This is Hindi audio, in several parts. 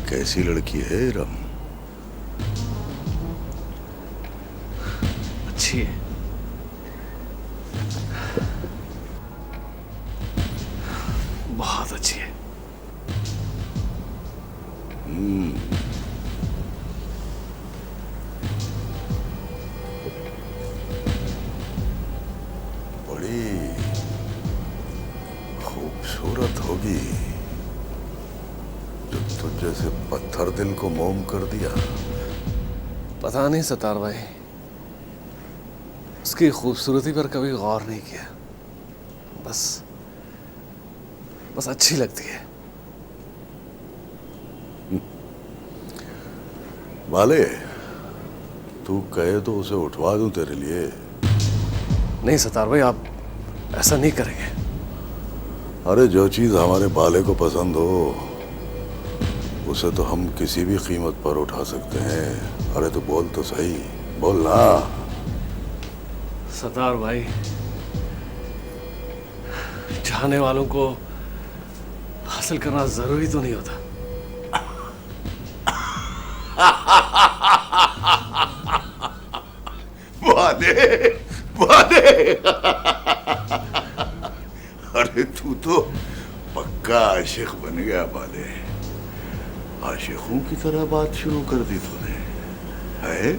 कैसी लड़की है इरम? अच्छी है। बहुत अच्छी है। बड़ी खूबसूरत होगी जो तुझ जैसे पत्थर दिल को मोम कर दिया। पता नहीं सतार भाई, उसकी खूबसूरती पर कभी गौर नहीं किया। बस बस अच्छी लगती है। वाले, तू कहे तो उसे उठवा दूं तेरे लिए। नहीं सतार भाई, आप ऐसा नहीं करेंगे। अरे जो चीज हमारे बाले को पसंद हो उसे तो हम किसी भी कीमत पर उठा सकते हैं। अरे तो बोल तो सही, बोल ना। सतार भाई, चाहने वालों को हासिल करना जरूरी तो नहीं होता। वादे वादे अरे तू तो पक्का आशिक बन गया वाले। आशिकों की तरह बात शुरू कर दी तूने, है?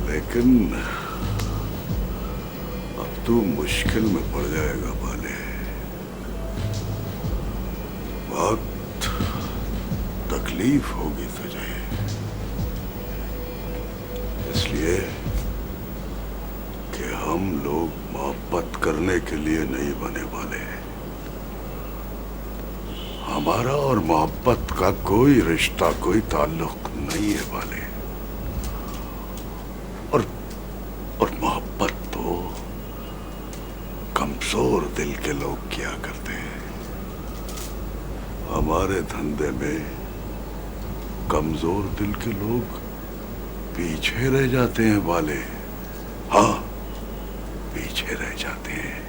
लेकिन अब तू मुश्किल में पड़ जाएगा वाले। बहुत तकलीफ होगी तुझे, इसलिए कि हम लोग मोहब्बत करने के लिए नहीं बने वाले। हमारा और मोहब्बत का कोई रिश्ता, कोई ताल्लुक नहीं है वाले। और मोहब्बत तो कमजोर दिल के लोग किया करते हैं। हमारे धंधे में कमजोर दिल के लोग पीछे रह जाते हैं वाले। हाँ, पीछे रह जाते हैं।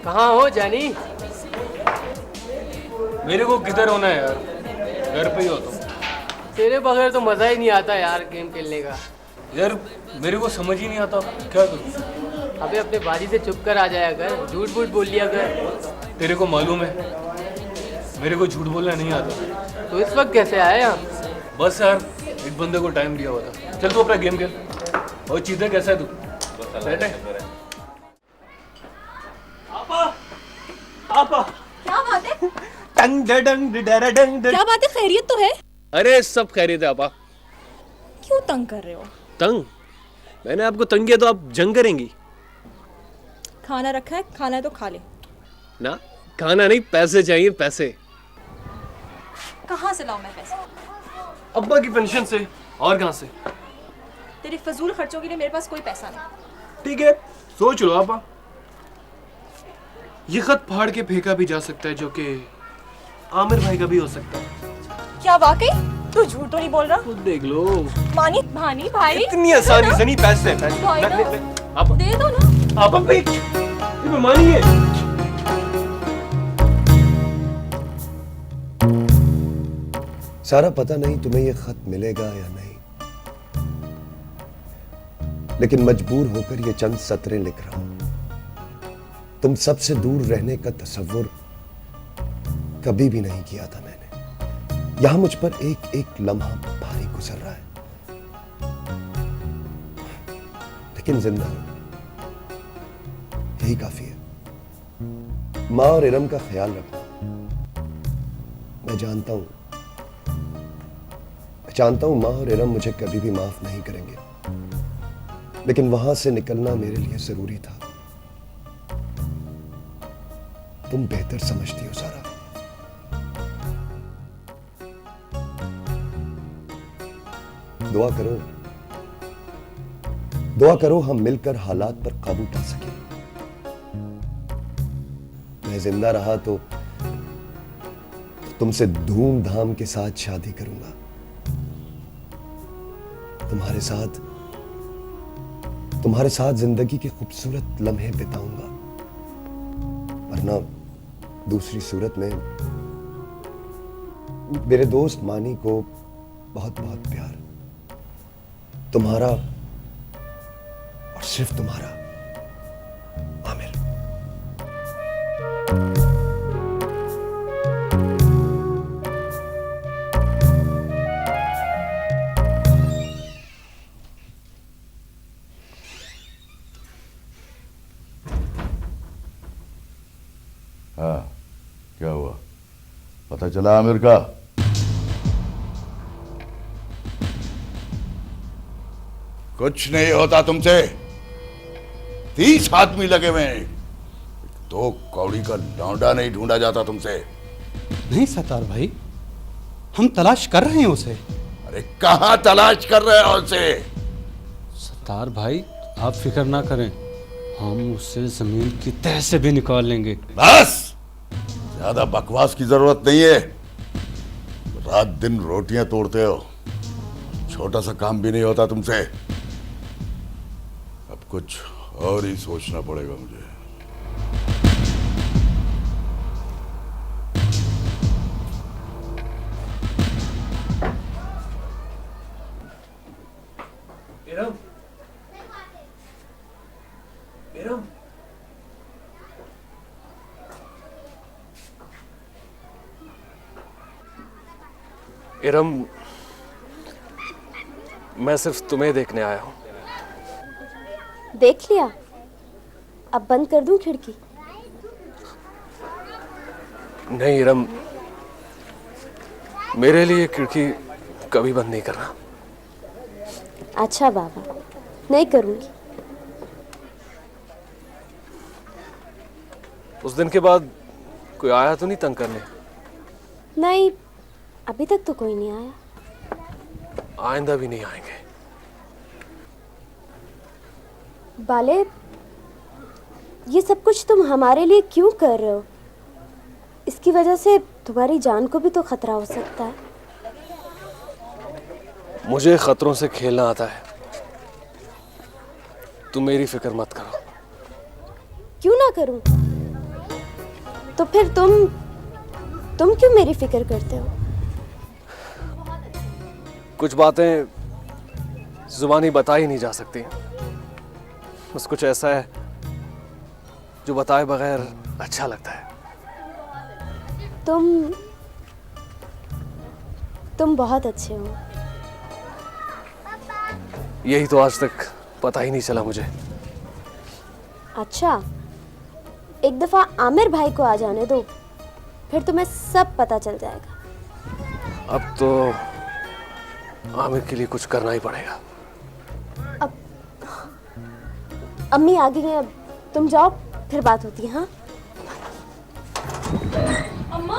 कहाँ हो जानी? मेरे को किधर होना है यार, घर पे ही हो तुम। तेरे बगैर तो मजा ही नहीं आता यार गेम खेलने का। यार मेरे को समझ ही नहीं आता क्या करूं। अबे अपने बाजी से चुप कर आ जाया कर, झूठ मूठ बोल लिया कर। तेरे को मालूम है मेरे को झूठ बोलना नहीं आता। तो इस वक्त कैसे आया यहाँ? बस यार एक बंदे को टाइम दिया हुआ था। चल तू अपना गेम खेल। और चीजें कैसा है तू? सेट है? आपा क्या बात है? क्या बात है? खैरियत तो है? अरे सब खैरियत है आपा। क्यों तंग कर रहे हो? तंग? मैंने आपको तंग किया तो आप जंग करेंगी? खाना रखा है, खाना है तो खा ले। ना, खाना नहीं, पैसे चाहिए, पैसे। कहाँ से लाऊं मैं पैसे? अब्बा की पेंशन से। और कहाँ से? तेरे फजूल खर्चों के लिए मेरे पास कोई पैसा नहीं। ठीक है, सोच लो आपा। ये खत फाड़ के फेंका भी जा सकता है, जो कि आमिर भाई का भी हो सकता है। क्या वाकई? तू झूठ तो नहीं बोल रहा? खुद देख लो। मानी भानी भाई, इतनी आसानी से नहीं पैसे भाई ना। आप दे दो ना। आप भाई ये मानिए। सारा पता नहीं तुम्हें ये खत मिलेगा या नहीं, लेकिन मजबूर होकर ये चंद सतरें लिख रहा हूं। तुम सबसे दूर रहने का तसव्वुर कभी भी नहीं किया था मैंने। यहां मुझ पर एक एक लम्हा भारी गुजर रहा है, लेकिन जिंदा हूं, यही काफी है। मां और इरम का ख्याल रखना। मैं जानता हूं मां और इरम मुझे कभी भी माफ नहीं करेंगे, लेकिन वहां से निकलना मेरे लिए जरूरी था। तुम बेहतर समझती हो सारा। दुआ करो, दुआ करो हम मिलकर हालात पर काबू पा सके। मैं जिंदा रहा तो तुमसे धूमधाम के साथ शादी करूंगा, तुम्हारे साथ जिंदगी के खूबसूरत लम्हे बिताऊंगा। वरना दूसरी सूरत में मेरे दोस्त मानी को बहुत बहुत प्यार, तुम्हारा और सिर्फ तुम्हारा आमिर। हाँ, क्या हुआ? पता चला आमिर का? कुछ नहीं होता तुमसे। 30 आदमी लगे हुए हैं, तो कौड़ी का लौंडा नहीं ढूंढा जाता तुमसे। नहीं सत्तार भाई, हम तलाश कर रहे हैं उसे। अरे कहां तलाश कर रहे हो उसे? सत्तार भाई आप फिक्र ना करें, हम उसे जमीन की तह से भी निकाल लेंगे। बस, ज्यादा बकवास की जरूरत नहीं है। रात दिन रोटियां तोड़ते हो, छोटा सा काम भी नहीं होता तुमसे। अब कुछ और ही सोचना पड़ेगा मुझे। इरम, मैं सिर्फ तुम्हें देखने आया हूं। देख लिया? अब बंद कर दूं खिड़की? नहीं इरम, मेरे लिए खिड़की कभी बंद नहीं करना। अच्छा बाबा, नहीं करूंगी। उस दिन के बाद कोई आया तो नहीं तंग करने? नहीं, अभी तक तो कोई नहीं आया। आइंदा भी नहीं आएंगे। बाले, ये सब कुछ तुम हमारे लिए क्यों कर रहे हो? इसकी वजह से तुम्हारी जान को भी तो खतरा हो सकता है। मुझे खतरों से खेलना आता है, तुम मेरी फिक्र मत करो। क्यों ना करूं? तो फिर तुम क्यों मेरी फिक्र करते हो? कुछ बातें जुबानी बता ही नहीं जा सकती। बस कुछ ऐसा है जो बताए बगैर अच्छा लगता है। तुम बहुत अच्छे हो। यही तो आज तक पता ही नहीं चला मुझे। अच्छा, एक दफा आमिर भाई को आ जाने दो, फिर तुम्हें सब पता चल जाएगा। अब तो आमिर के लिए कुछ करना ही पड़ेगा। अब अम्मी आ गई हैं, अब तुम जाओ, फिर बात होती है। हाँ अम्मा,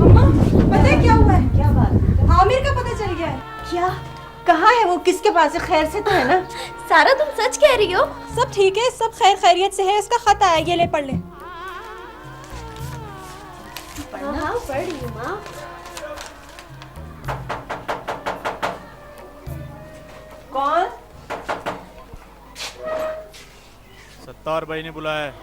अम्मा, पता है क्या हुआ है? क्या बात? आमिर का पता चल गया है। क्या? कहाँ है वो? किसके पास है? खैर से तो है ना? सारा, तुम सच कह रही हो? सब ठीक है, सब खैर खैरियत से है। इसका खत आया, ये ले पढ़ ले। हाँ, पढ़ रही हूँ माँ। कौन? सत्तार भाई ने बुलाया है।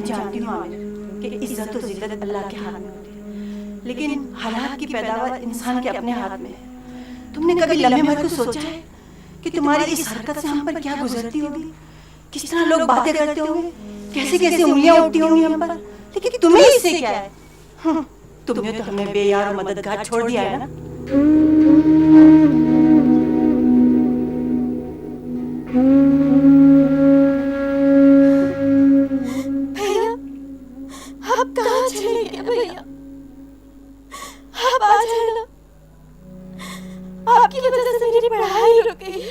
जानती हूँ आमिर कि इज्जत और जिल्लत अल्लाह के हाथ में होती है, लेकिन हालात की पैदावार इंसान के अपने हाथ में है। तुमने कभी लम्हे भर को सोचा है कि तुम्हारी इस हरकत से हम पर क्या गुजरती होगी? किस तरह लोग बातें करते होंगे, कैसे कैसे उंगलियां उठती होंगी हम पर। लेकिन तुम्हें इससे क्या है? तुमने तो हमें बेयार और मददगार छोड़ दिया है ना। भैया, आप कहाँ चले गए भैया? आप आ जाना। आपकी वजह से मेरी पढ़ाई रुक गई।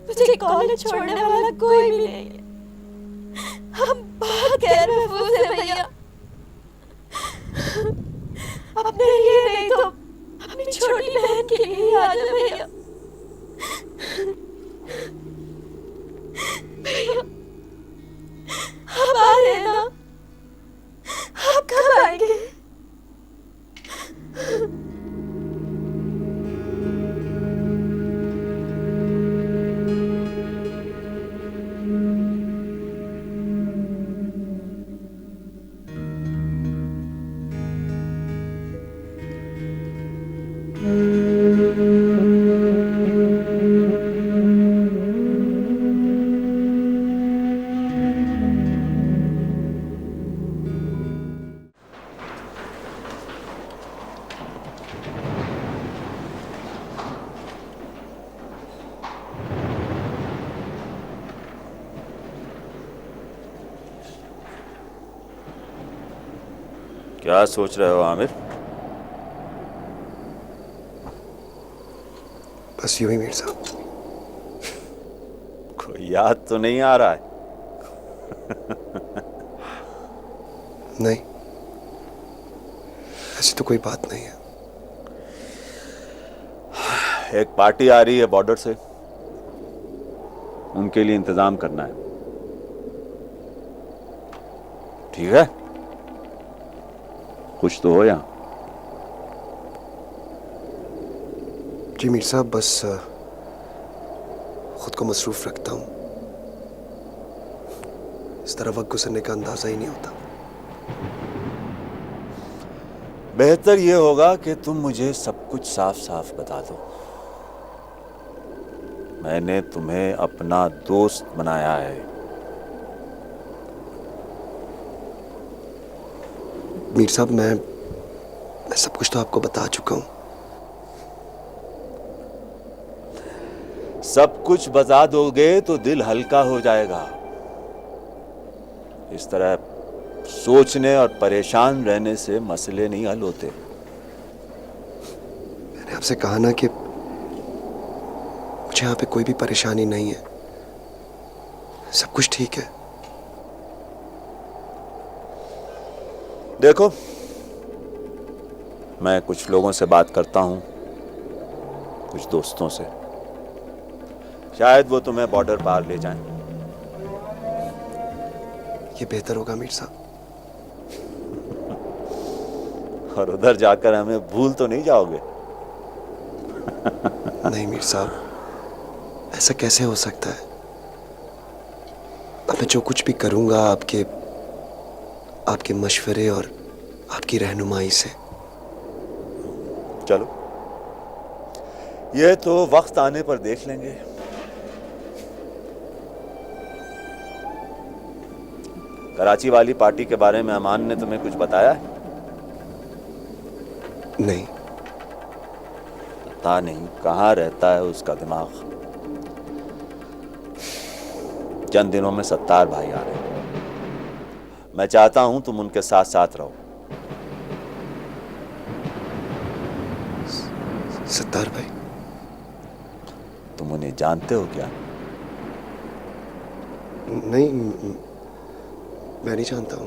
मुझे कॉलेज छोड़ने वाला कोई भी नहीं है। हम बहुत गैर महफूज हैं भैया। अपने लिए नहीं तो अपनी छोटी बहन के लिए आ जाओ भैया। भैया, आप आ रहे हैं ना? आप कब आएंगे? क्या सोच रहे हो आमिर? बस यूं ही मीर साहब। कोई याद तो नहीं आ रहा है? नहीं, ऐसी तो कोई बात नहीं है। एक पार्टी आ रही है बॉर्डर से, उनके लिए इंतजाम करना है। ठीक है, कुछ तो हो यहाँ। जी मीर साहब, बस खुद को मसरूफ रखता हूँ। इस तरह वक्त गुजरने का अंदाजा ही नहीं होता। बेहतर ये होगा कि तुम मुझे सब कुछ साफ साफ बता दो। मैंने तुम्हें अपना दोस्त बनाया है। मीर साहब, मैं सब कुछ तो आपको बता चुका हूँ। सब कुछ बता दोगे तो दिल हल्का हो जाएगा। इस तरह सोचने और परेशान रहने से मसले नहीं हल होते। मैंने आपसे कहा ना कि मुझे यहाँ पे कोई भी परेशानी नहीं है। सब कुछ ठीक है। देखो, मैं कुछ लोगों से बात करता हूं, कुछ दोस्तों से। शायद वो तुम्हें बॉर्डर पार ले जाएं। ये बेहतर होगा मीर साहब। और उधर जाकर हमें भूल तो नहीं जाओगे? नहीं मीर साहब, ऐसा कैसे हो सकता है? अब मैं जो कुछ भी करूंगा आपके मशवरे और आपकी रहनुमाई से। चलो, ये तो वक्त आने पर देख लेंगे। कराची वाली पार्टी के बारे में अमान ने तुम्हें कुछ बताया है? नहीं। पता नहीं कहाँ रहता है उसका दिमाग। चंद दिनों में सत्तार भाई आ रहे हैं। मैं चाहता हूं तुम उनके साथ साथ रहो। सत्तार भाई? तुम उन्हें जानते हो क्या? नहीं, मैं नहीं जानता हूं।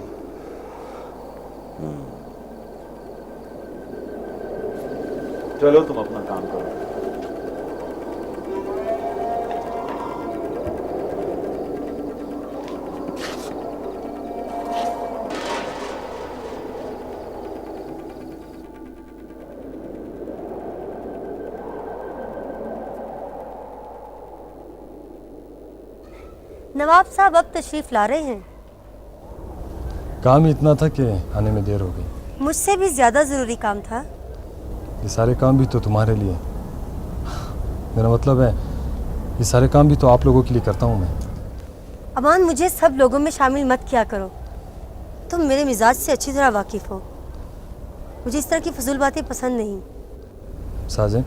चलो, तुम अपना काम करो। नवाब साहब अब तशरीफ ला रहे हैं। काम ही इतना था कि आने में देर हो गई। मुझसे भी ज्यादा जरूरी काम था। ये सारे काम भी तो तुम्हारे लिए। मेरा मतलब है ये सारे काम भी तो आप लोगों के लिए करता हूँ मैं। अमान, मुझे सब लोगों में शामिल मत किया करो। तुम मेरे मिजाज से अच्छी तरह वाकिफ हो। मुझे इस तरह की फजूल बातें पसंद नहीं। साजन,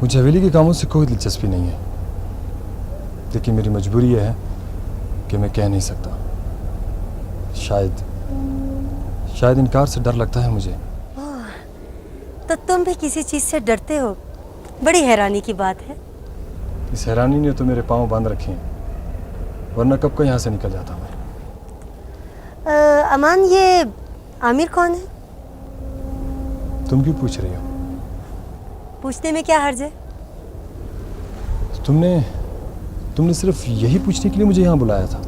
मुझे हवेली के कामों से कोई दिलचस्पी नहीं है, लेकिन मेरी मजबूरी यह है कि मैं कह नहीं सकता। शायद इनकार से डर लगता है मुझे। तो तुम भी किसी चीज़ से डरते हो? बड़ी हैरानी की बात है। इस हैरानी ने तो मेरे पाँव बांध रखे हैं, वरना कब का यहाँ से निकल जाता मैं। अमान, ये आमिर कौन है? तुम क्यों पूछ रही हो? पूछने में क्या हर्ज है? तुमने सिर्फ यही पूछने के लिए मुझे यहाँ बुलाया था?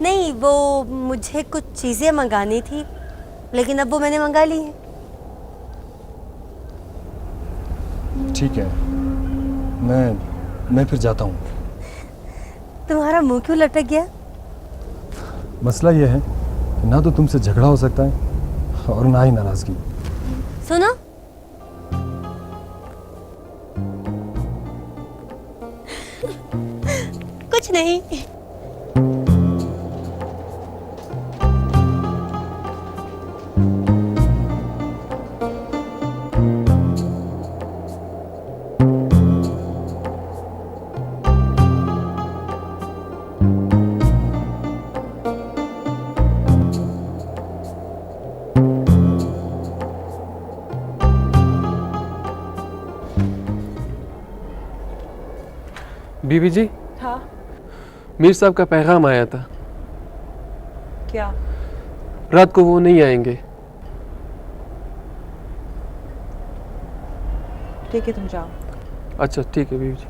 नहीं, वो मुझे कुछ चीज़ें मंगानी थी, लेकिन अब वो मैंने मंगा ली है। ठीक है, मैं फिर जाता हूँ। तुम्हारा मुंह क्यों लटक गया? मसला यह है कि ना तो तुमसे झगड़ा हो सकता है और ना ही नाराजगी। सुनो, कुछ नहीं। बीबी जी, हाँ, मीर साहब का पैगाम आया था। क्या? रात को वो नहीं आएंगे। ठीक है, तुम जाओ। अच्छा ठीक है बीबी जी।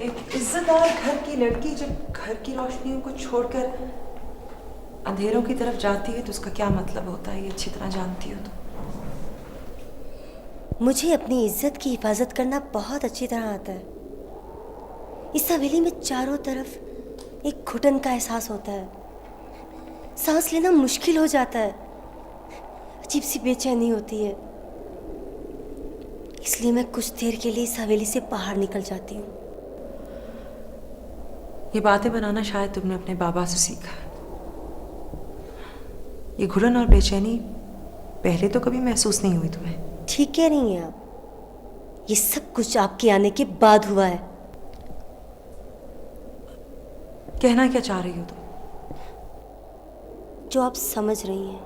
एक इज्जतदार घर की लड़की जब घर की रोशनियों को छोड़कर अंधेरों की तरफ जाती है तो उसका क्या मतलब होता है, ये अच्छी तरह जानती हो तुम। मुझे अपनी इज्जत की हिफाजत करना बहुत अच्छी तरह आता है। इस हवेली में चारों तरफ एक घुटन का एहसास होता है। सांस लेना मुश्किल हो जाता है। अजीब सी बेचैनी होती है। इसलिए मैं कुछ देर के लिए इस हवेली से बाहर निकल जाती हूँ। ये बातें बनाना शायद तुमने अपने बाबा से सीखा है। ये घुटन और बेचैनी पहले तो कभी महसूस नहीं हुई तुम्हें। ठीक कह रही हैं आप। ये सब कुछ आपके आने के बाद हुआ है। कहना क्या चाह रही हो तुम? जो आप समझ रही हैं।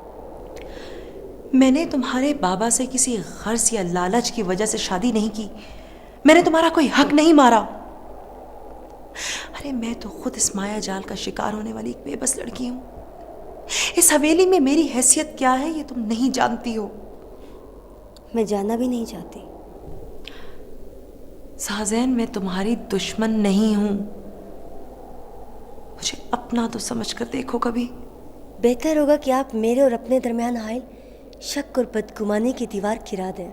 मैंने तुम्हारे बाबा से किसी गर्ज या लालच की वजह से शादी नहीं की। मैंने तुम्हारा कोई हक नहीं मारा। अरे मैं तो खुद इस माया जाल का शिकार होने वाली एक बेबस लड़की हूं। इस हवेली में मेरी हैसियत क्या है ये तुम नहीं जानती हो। मैं जानना भी नहीं चाहती। साज़ैन, मैं तुम्हारी दुश्मन नहीं हूं। मुझे अपना तो समझ कर देखो कभी। बेहतर होगा कि आप मेरे और अपने दरमियान हाइल शक और बदगुमानी की दीवार गिरा दें।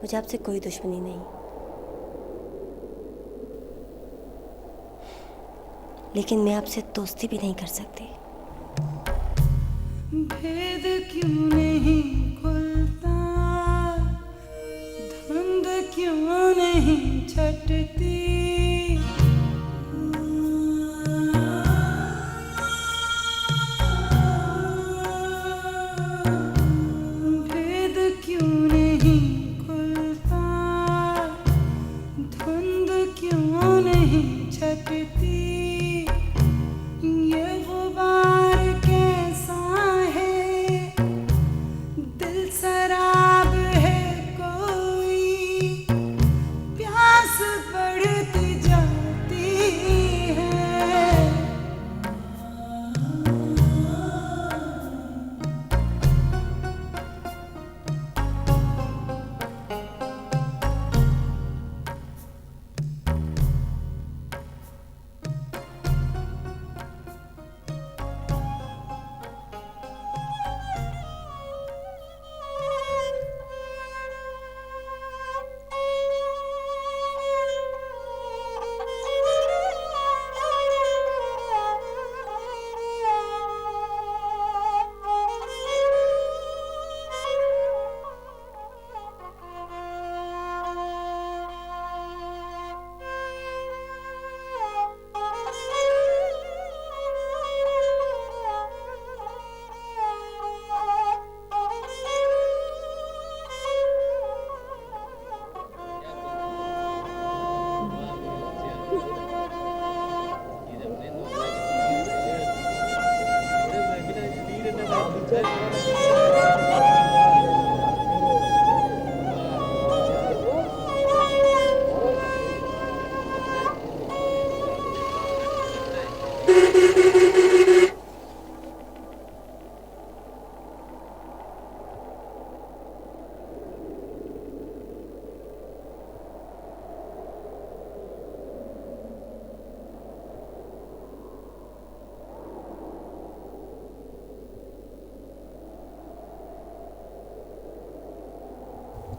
मुझे आपसे कोई दुश्मनी नहीं, लेकिन मैं आपसे दोस्ती भी नहीं कर सकती। भेद क्यों नहीं खुलता, धुंध क्यों नहीं छटती, भेद क्यों नहीं खुलता, धुंध क्यों नहीं छटती, ये गुबार कैसा है दिल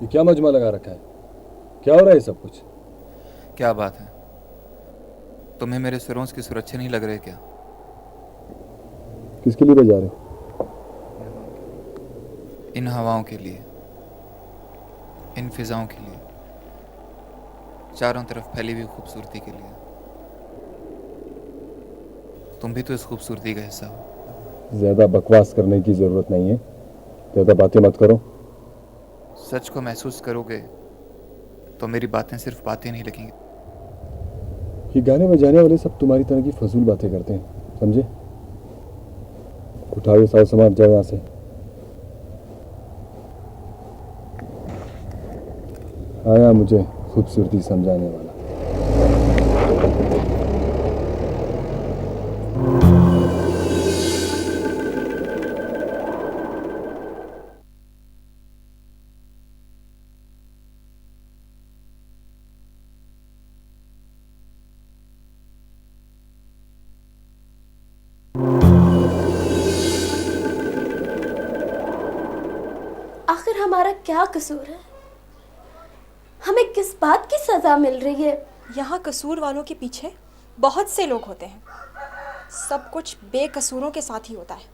ये क्या मजमा लगा रखा है? क्या हो रहा है ये सब कुछ? क्या बात है, तुम्हें मेरे सुरों की सुर अच्छे नहीं लग रहे क्या? किसके लिए बजा रहे हो? इन हवाओं के लिए, इन फिजाओं के लिए, चारों तरफ फैली हुई खूबसूरती के लिए। तुम भी तो इस खूबसूरती का हिस्सा हो। ज्यादा बकवास करने की जरूरत नहीं है, ज्यादा बातें मत करो। सच को महसूस करोगे तो मेरी बातें सिर्फ बातें नहीं लगेंगी। ये गाने बजाने वाले सब तुम्हारी तरह की फजूल बातें करते हैं, समझे? उठाओ ये सारा सामान, जाओ यहाँ से। आया मुझे खूबसूरती समझाने वाला। आखिर हमारा क्या कसूर है? हमें किस बात की सजा मिल रही है? यहाँ कसूर वालों के पीछे बहुत से लोग होते हैं। सब कुछ बेकसूरों के साथ ही होता है।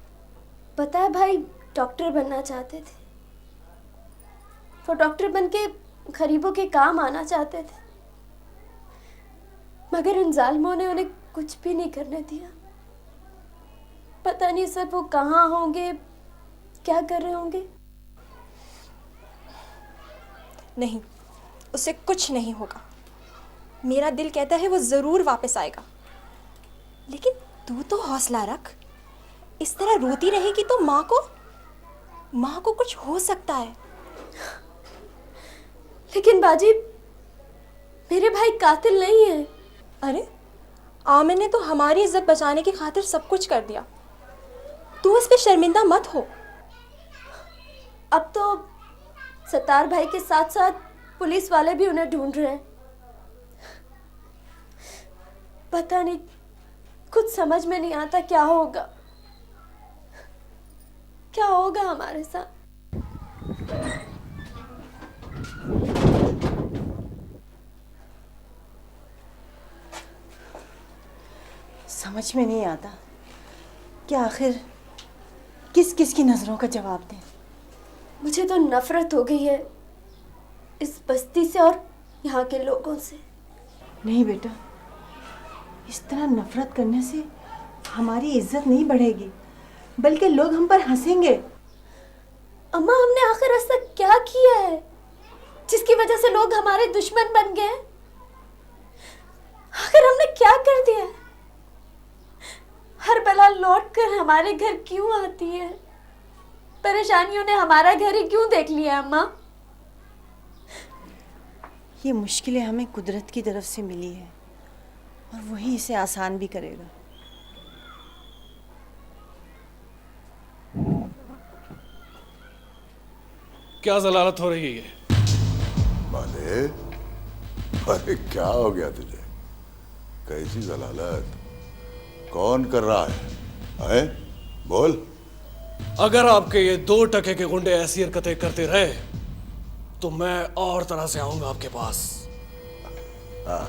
पता है भाई, डॉक्टर बनना चाहते थे। वो डॉक्टर बन के गरीबों के काम आना चाहते थे, मगर इन जालिमों ने उन्हें कुछ भी नहीं करने दिया। पता नहीं सर वो कहाँ होंगे, क्या कर रहे होंगे। नहीं, उसे कुछ नहीं होगा। मेरा दिल कहता है वो जरूर वापस आएगा। लेकिन तू तो हौसला रख। इस तरह रोती रहेगी तो माँ को कुछ हो सकता है। लेकिन बाजी, मेरे भाई कातिल नहीं है। अरे आमिर ने तो हमारी इज्जत बचाने की खातिर सब कुछ कर दिया। तू उस पे शर्मिंदा मत हो। अब तो सत्तार भाई के साथ साथ पुलिस वाले भी उन्हें ढूंढ रहे हैं। पता नहीं, कुछ समझ में नहीं आता क्या होगा हमारे साथ। समझ में नहीं आता कि आखिर किस किस की नजरों का जवाब दें। मुझे तो नफरत हो गई है इस बस्ती से और यहाँ के लोगों से। नहीं बेटा, इस तरह नफरत करने से हमारी इज्जत नहीं बढ़ेगी, बल्कि लोग हम पर हंसेंगे। अम्मा, हमने आखिर ऐसा क्या किया है जिसकी वजह से लोग हमारे दुश्मन बन गए? आखिर हमने क्या कर दिया? हर बला लौट कर हमारे घर क्यों आती है? परेशानियों ने हमारा घर ही क्यों देख लिया अम्मा? ये मुश्किलें हमें कुदरत की तरफ से मिली है और वही इसे आसान भी करेगा। क्या जलालत हो रही है? बाले, अरे क्या हो गया तुझे? कैसी जलालत? कौन कर रहा है? बोल। अगर आपके ये 2 टके के गुंडे ऐसी हरकतें करते रहे तो मैं और तरह से आऊंगा आपके पास। हाँ।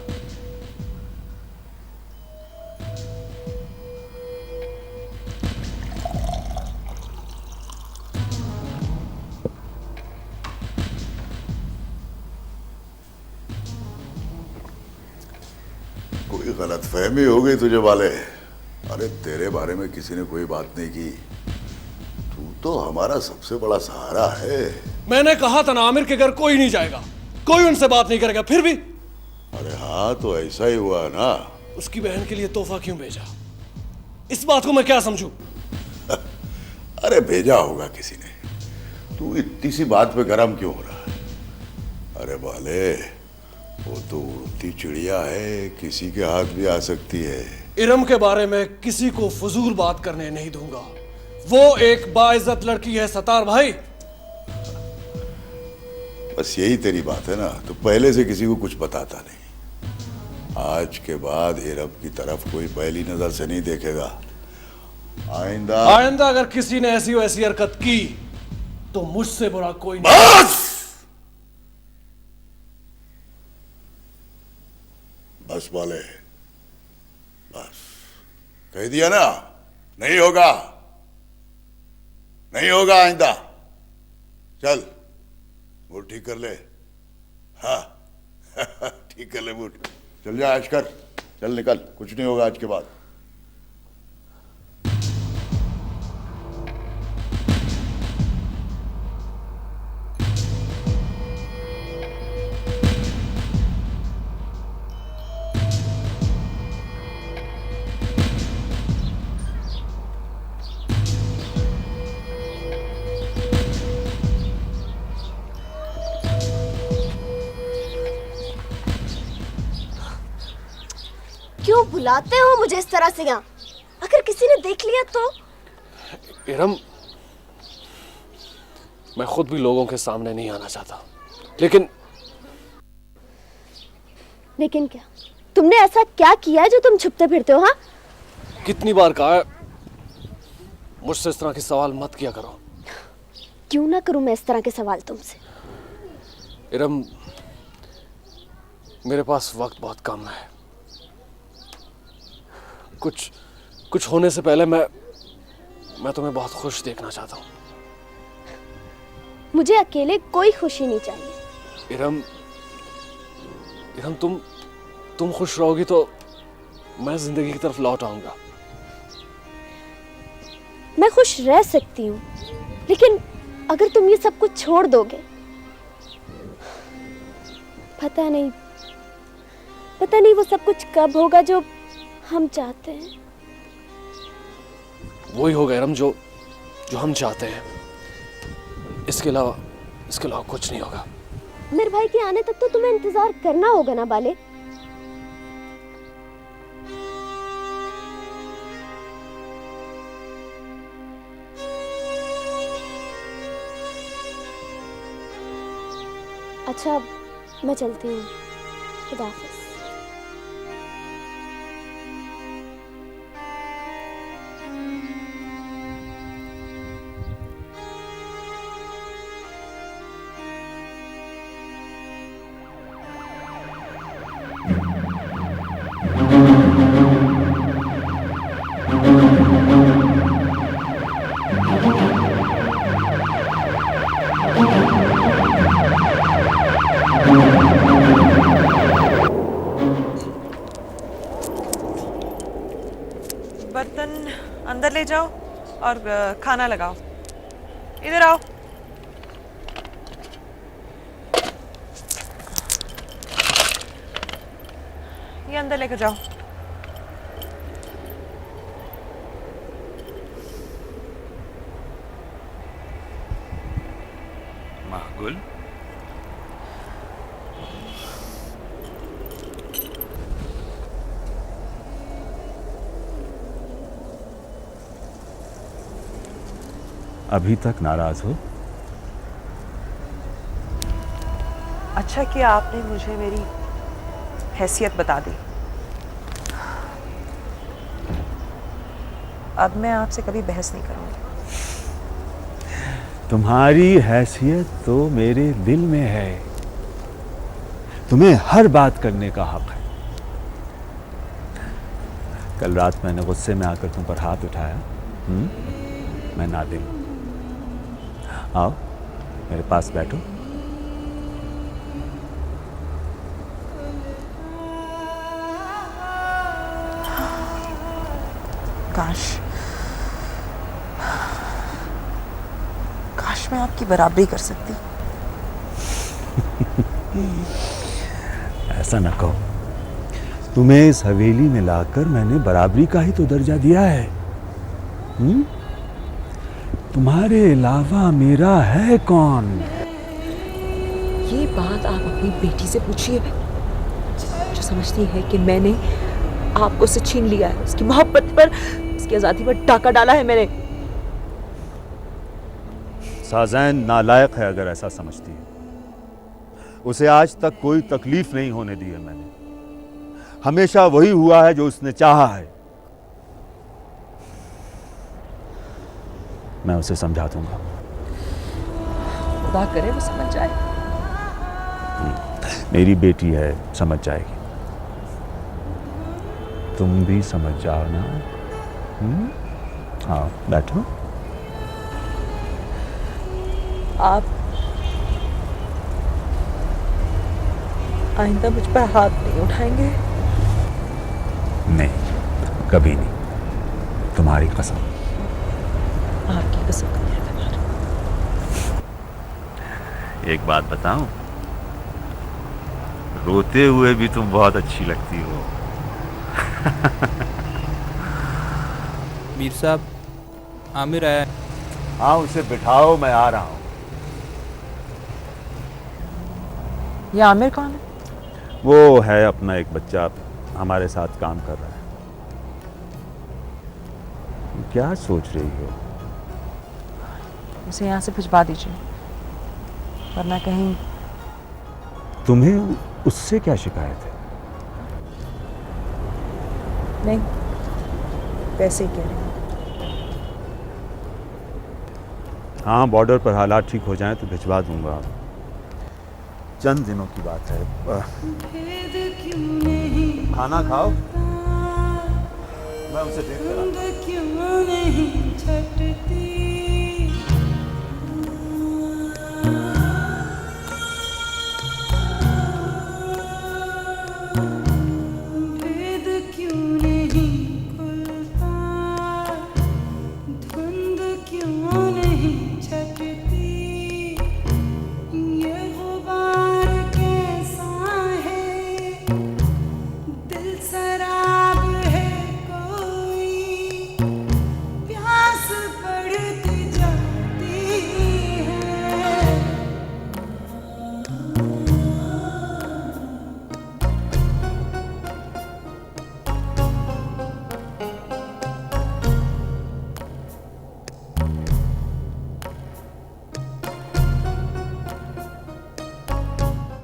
कोई गलतफहमी हो गई तुझे वाले। अरे तेरे बारे में किसी ने कोई बात नहीं की। तू तो हमारा सबसे बड़ा सहारा है। मैंने कहा था ना, आमिर के घर कोई नहीं जाएगा, कोई उनसे बात नहीं करेगा। फिर भी अरे हाँ, तो ऐसा ही हुआ ना। उसकी बहन के लिए तोहफा क्यों भेजा? इस बात को मैं क्या समझूं? अरे भेजा होगा किसी ने। तू इतनी सी बात पे गरम क्यों हो रहा है? अरे बाले, वो तो उड़ती चिड़िया है, किसी के हाथ भी आ सकती है। इरम के बारे में किसी को फजूल बात करने नहीं दूंगा। वो एक बाइज्जत लड़की है सत्तार भाई। बस यही तेरी बात है ना, तो पहले से किसी को कुछ बताता नहीं। आज के बाद इरम की तरफ कोई पहली नजर से नहीं देखेगा। आइंदा अगर किसी ने ऐसी वैसी हरकत की तो मुझसे बुरा कोई नहीं। बस! बस वाले, बस कह दिया ना, नहीं होगा, नहीं होगा आइंदा। चल मूड ठीक कर ले। हाँ ठीक कर ले मूड। चल जा ऐश कर, चल निकल, कुछ नहीं होगा आज के बाद। क्यों बुलाते हो मुझे इस तरह से यहाँ? अगर किसी ने देख लिया तो? इरम, मैं खुद भी लोगों के सामने नहीं आना चाहता, लेकिन क्या? तुमने ऐसा क्या किया है जो तुम छुपते फिरते हो? हाँ, कितनी बार कहा है मुझसे इस तरह के सवाल मत किया करो। क्यों ना करूं मैं इस तरह के सवाल तुमसे? इरम, मेरे पास वक्त बहुत कम है। कुछ होने से पहले मैं तुम्हें बहुत खुश देखना चाहता हूँ। मुझे अकेले कोई खुशी नहीं चाहिए। इरम, तुम खुश रहोगी तो मैं जिंदगी की तरफ लौट आऊंगा। मैं खुश रह सकती हूँ, लेकिन अगर तुम ये सब कुछ छोड़ दोगे, पता नहीं वो सब कुछ कब होगा जो हम चाहते हैं। वही होगा इरम जो हम चाहते हैं। इसके अलावा कुछ नहीं होगा। मेरे भाई के आने तक तो तुम्हें इंतजार करना होगा ना बाले? अच्छा, मैं चलती हूँ। खुदा हाफिज। बर्तन अंदर ले जाओ और खाना लगाओ। इधर आओ। ये अंदर लेकर जाओ। माहगुल, अभी तक नाराज हो? अच्छा किया आपने मुझे मेरी हैसियत बता दी। अब मैं आपसे कभी बहस नहीं करूंगी। तुम्हारी हैसियत तो मेरे दिल में है। तुम्हें हर बात करने का हक है। कल रात मैंने गुस्से में आकर तुम पर हाथ उठाया। मैं नादिम हूं। आओ मेरे पास बैठो। काश मैं आपकी बराबरी कर सकती। ऐसा ना कहो। तुम्हें इस हवेली में लाकर मैंने बराबरी का ही तो दर्जा दिया है। तुम्हारे अलावा मेरा है कौन? ये बात आप अपनी बेटी से पूछिए, जो समझती है कि मैंने आपको उससे छीन लिया है, उसकी मोहब्बत पर, उसकी आजादी पर डाका डाला है मैंने। साज़ैन नालायक है अगर ऐसा समझती है। उसे आज तक कोई तकलीफ नहीं होने दी है मैंने। हमेशा वही हुआ है जो उसने चाहा है। मैं उसे समझा दूंगा। खुदा करे वो समझ जाए। मेरी बेटी है, समझ जाएगी। तुम भी समझ जाओ ना। हाँ बैठो। आप आइंदा मुझ पर हाथ नहीं उठाएंगे? नहीं, कभी नहीं, तुम्हारी कसम। आपकी कसम का एतबार। एक बात बताऊं, रोते हुए भी तुम बहुत अच्छी लगती हो। मीर साहब, आमिर आया। हाँ उसे बिठाओ, मैं आ रहा हूँ। ये आमिर कौन है? वो है अपना एक बच्चा, हमारे साथ काम कर रहा है। क्या सोच रही हो? उसे यहाँ से भिजवा दीजिए, वरना कहीं। तुम्हें उससे क्या शिकायत है? नहीं, वैसे ही कह रही हूँ। हाँ, बॉर्डर पर हालात ठीक हो जाएं तो भिजवा दूंगा। चंद दिनों की बात है। खाना खाओ, मैं उसे देख कर आता हूं। क्यों नहीं छटती भेद क्यों नहीं खुलता धुंध क्यों नहीं छटती